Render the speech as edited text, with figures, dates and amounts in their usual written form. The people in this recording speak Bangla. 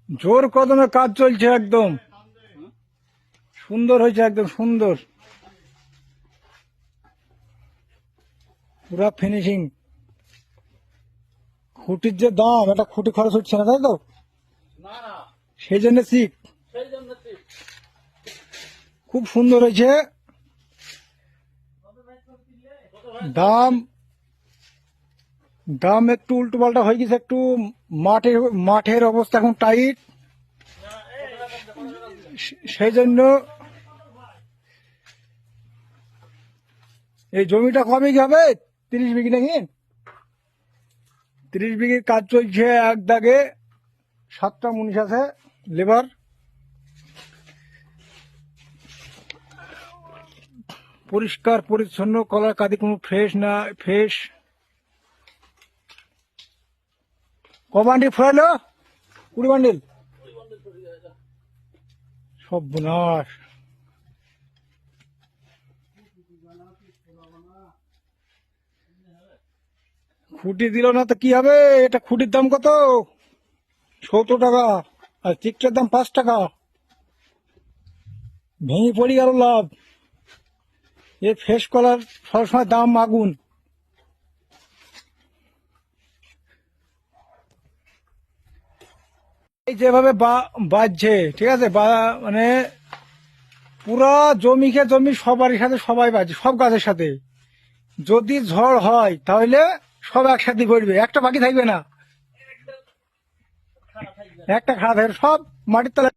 জোর কদমে কাজ চলছে, একদম সুন্দর হয়েছে, একদম সুন্দর, পুরা ফিনিশিং। খুঁটির যে দাম, একটা খুঁটি খরচ হচ্ছে না, তাই তো? সেই জন্য শিখ খুব সুন্দর হয়েছে। দাম দাম একটু উল্টো পাল্টা হয়ে গেছে, একটু মাঠের অবস্থা এখন টাইট, সেই জন্য এই জমিটা কমে হবে 30 বিঘি নাকি? 30 বিঘির কাজ চলছে, এক দাগে 7টা মুনিশ আছে, লেবার। পরিষ্কার পরিচ্ছন্ন, কলার কাঁদি কোনো ফ্রেশ না, ফ্রেশ। ক বান্ডিল ফুরাইলো? 20 বান্ডিল। সব বোনাস। খুঁটি দিল না তো কি হবে? এটা খুঁটির দাম কত? 70 টাকা, আর চিকটার দাম 5 টাকা। ভেঙে পড়ে গেল লাভ। এ ফ্রেশ কলার সবসময় দাম আগুন। এই যেভাবে বাজছে, ঠিক আছে, মানে পুরা জমিকে জমি সবারই সাথে সবাই বাজছে, সব গাছের সাথে। যদি ঝড় হয় তাহলে সব একসাথে পড়বে, একটা বাকি থাকবে না, একটা খারাপ থাকবে, সব মাটির তলায়।